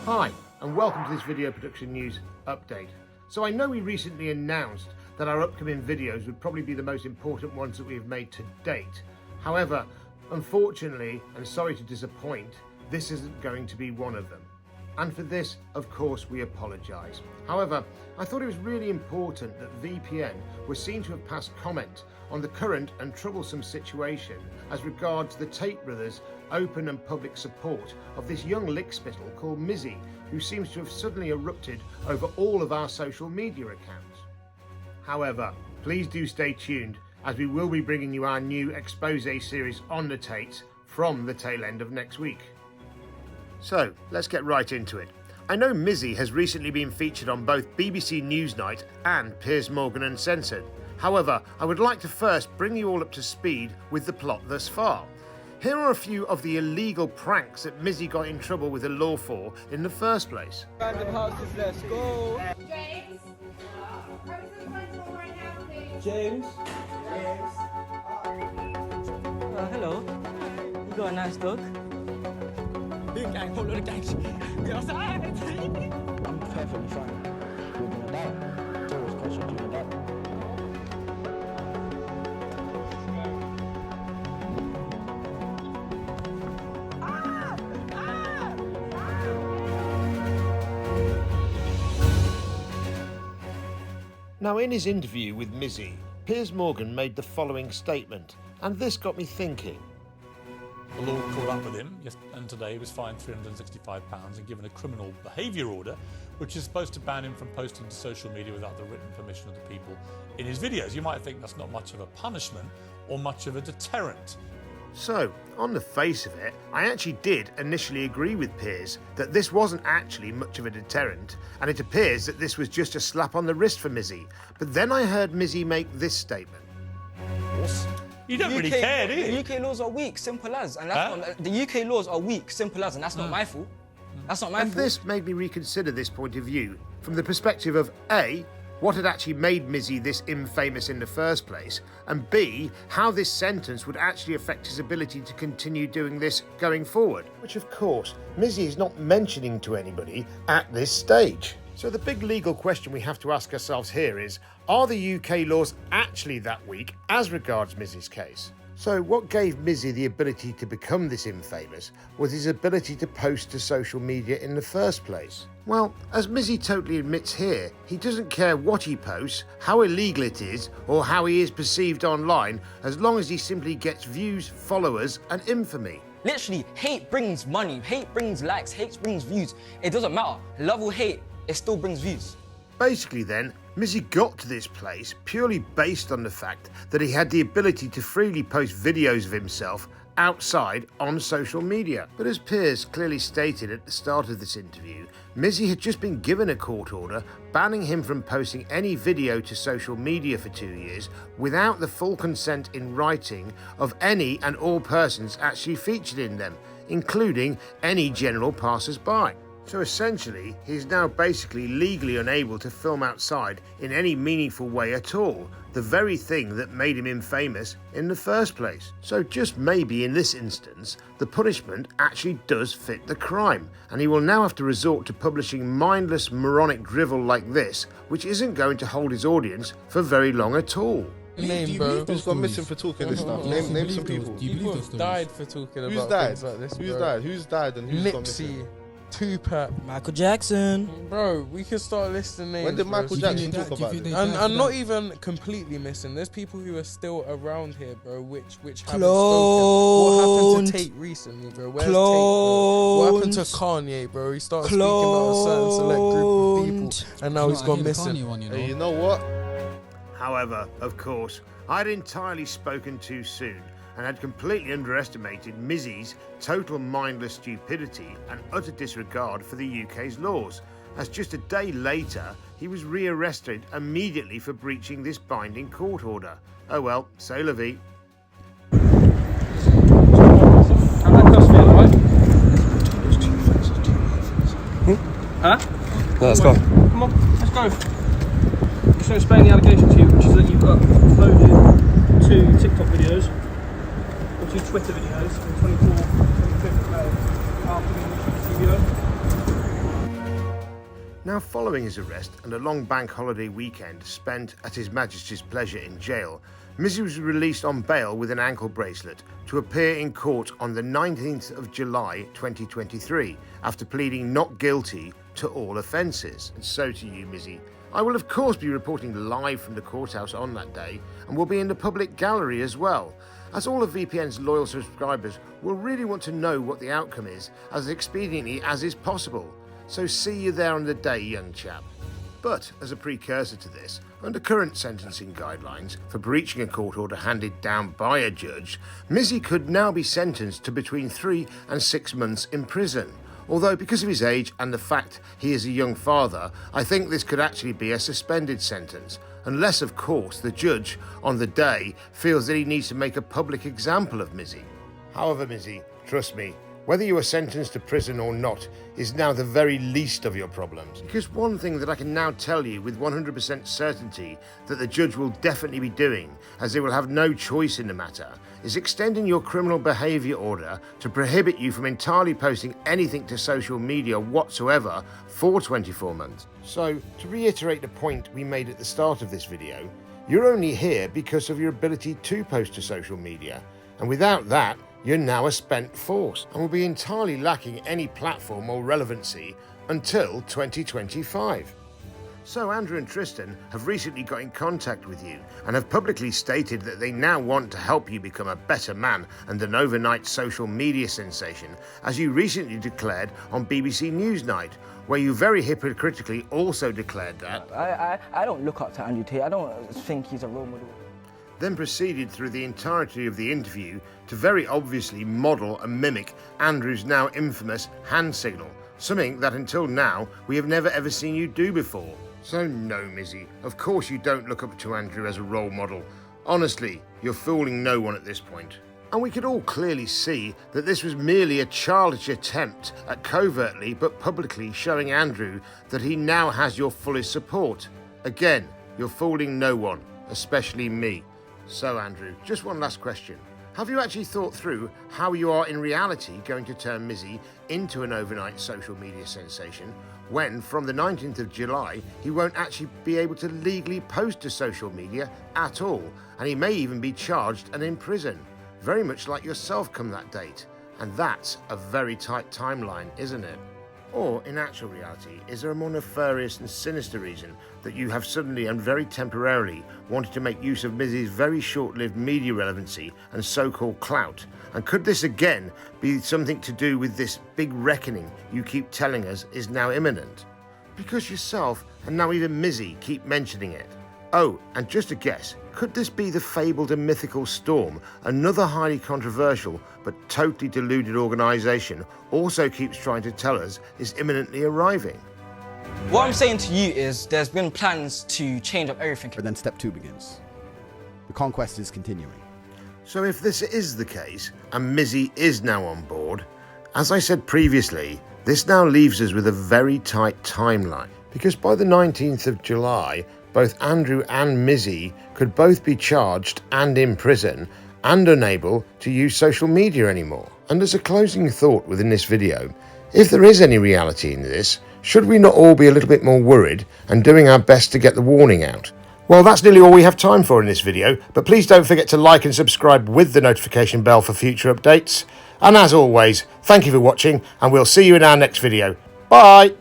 Hi, and welcome to this video production news update. So I know we recently announced that our upcoming videos would probably be the most important ones that we have made to date. However, unfortunately, and sorry to disappoint, this isn't going to be one of them. And for this, of course, we apologise. However, I thought it was really important that VPN was seen to have passed comment on the current and troublesome situation as regards the Tate brothers' open and public support of this young lickspittle called MIZZY, who seems to have suddenly erupted over all of our social media accounts. However, please do stay tuned, as we will be bringing you our new expose series on the Tates from the tail end of next week. So, let's get right into it. I know MIZZY has recently been featured on both BBC Newsnight and Piers Morgan Uncensored. However, I would like to first bring you all up to speed with the plot thus far. Here are a few of the illegal pranks that MIZZY got in trouble with the law for in the first place. Random houses, let's go. James? Come to the front door right now, please. James. Hello. You got a nice dog? Big gang, whole lot of gangs. We outside. I'm perfectly fine. You're gonna die. It's always questions you're gonna die. Now, in his interview with MIZZY, Piers Morgan made the following statement, and this got me thinking. The law caught up with him, and today he was fined £365 and given a criminal behaviour order, which is supposed to ban him from posting to social media without the written permission of the people in his videos. You might think that's not much of a punishment or much of a deterrent. So, on the face of it, I actually did initially agree with Piers that this wasn't actually much of a deterrent, and it appears that this was just a slap on the wrist for MIZZY. But then I heard MIZZY make this statement. You don't really care, do you? The UK laws are weak, simple as. And that's not, the UK laws are weak, simple as, and that's not my fault. That's not my And fault. this made me reconsider this point of view from the perspective of A, what had actually made MIZZY this infamous in the first place, and B, how this sentence would actually affect his ability to continue doing this going forward. Which of course, MIZZY is not mentioning to anybody at this stage. So the big legal question we have to ask ourselves here is, are the UK laws actually that weak as regards MIZZY's case? So what gave MIZZY the ability to become this infamous was his ability to post to social media in the first place. Well, as MIZZY totally admits here, he doesn't care what he posts, how illegal it is, or how he is perceived online, as long as he simply gets views, followers, and infamy. Literally, hate brings money, hate brings likes, hate brings views. It doesn't matter. Love or hate, it still brings views. Basically then, MIZZY got to this place purely based on the fact that he had the ability to freely post videos of himself outside on social media. But as Piers clearly stated at the start of this interview, MIZZY had just been given a court order banning him from posting any video to social media for 2 years without the full consent in writing of any and all persons actually featured in them, including any general passers-by. So essentially, he's now basically legally unable to film outside in any meaningful way at all, the very thing that made him infamous in the first place. So just maybe in this instance, the punishment actually does fit the crime, and he will now have to resort to publishing mindless, moronic drivel like this, which isn't going to hold his audience for very long at all. Name, bro. Who's gone missing for talking this stuff? Name some people. People have died for talking Who's about died? things like this. Who's bro. died? Who's died and who's gone Nipsey, missing? Tupac, Michael Jackson. bro. We can start listing names. When did bro. Michael Jackson talk about this? And not even completely missing. There's people who are still around here, bro. Which haven't spoken. What happened to Tate recently, bro? Where's Tate, bro? What happened to Kanye, bro? He started speaking about a certain select group of people, and now he's gone missing. Hey, you know what? However, of course, I'd entirely spoken too soon and had completely underestimated MIZZY's total mindless stupidity and utter disregard for the UK's laws, as just a day later he was rearrested immediately for breaching this binding court order. Oh well, c'est la vie. How that does feel, right? Huh? Let's go. Come on, let's go. I'm just going to explain the allegation to you, which is that you've uploaded 2 TikTok videos, or 2 Twitter videos, from 24th, 25th of May, after the video. Now, following his arrest and a long bank holiday weekend spent at His Majesty's pleasure in jail, Mizzy was released on bail with an ankle bracelet to appear in court on the 19th of July 2023 after pleading not guilty to all offences. And so to you, Mizzy. I will of course be reporting live from the courthouse on that day and will be in the public gallery as well, as all of VPN's loyal subscribers will really want to know what the outcome is as expediently as is possible. So see you there on the day, young chap. But as a precursor to this, under current sentencing guidelines for breaching a court order handed down by a judge, Mizzy could now be sentenced to between 3 and 6 months in prison. Although because of his age and the fact he is a young father, I think this could actually be a suspended sentence, unless of course the judge on the day feels that he needs to make a public example of Mizzy. However, Mizzy, trust me, whether you are sentenced to prison or not is now the very least of your problems. Because one thing that I can now tell you with 100% certainty that the judge will definitely be doing, as they will have no choice in the matter, is extending your criminal behaviour order to prohibit you from entirely posting anything to social media whatsoever for 24 months. So, to reiterate the point we made at the start of this video, you're only here because of your ability to post to social media, and without that, you're now a spent force and will be entirely lacking any platform or relevancy until 2025. So Andrew and Tristan have recently got in contact with you and have publicly stated that they now want to help you become a better man and an overnight social media sensation, as you recently declared on BBC Newsnight, where you very hypocritically also declared that I don't look up to Andrew Tate. I don't think he's a role model. Then proceeded through the entirety of the interview to very obviously model and mimic Andrew's now infamous hand signal, something that until now we have never ever seen you do before. So no, Mizzy, of course you don't look up to Andrew as a role model. Honestly, you're fooling no one at this point. And we could all clearly see that this was merely a childish attempt at covertly but publicly showing Andrew that he now has your fullest support. Again, you're fooling no one, especially me. So Andrew, just one last question. Have you actually thought through how you are in reality going to turn Mizzy into an overnight social media sensation when from the 19th of July he won't actually be able to legally post to social media at all, and he may even be charged and in prison, very much like yourself come that date? And that's a very tight timeline, isn't it? Or, in actual reality, is there a more nefarious and sinister reason that you have suddenly and very temporarily wanted to make use of Mizzy's very short-lived media relevancy and so-called clout? And could this again be something to do with this big reckoning you keep telling us is now imminent? Because yourself and now even Mizzy keep mentioning it. Oh, and just a guess, could this be the fabled and mythical Storm, another highly controversial but totally deluded organisation also keeps trying to tell us is imminently arriving? What I'm saying to you is there's been plans to change up everything. But then step 2 begins. The conquest is continuing. So if this is the case, and Mizzy is now on board, as I said previously, this now leaves us with a very tight timeline, because by the 19th of July, both Andrew and Mizzy could both be charged and in prison and unable to use social media anymore. And as a closing thought within this video, if there is any reality in this, should we not all be a little bit more worried and doing our best to get the warning out? Well, that's nearly all we have time for in this video, but please don't forget to like and subscribe with the notification bell for future updates. And as always, thank you for watching, and we'll see you in our next video. Bye!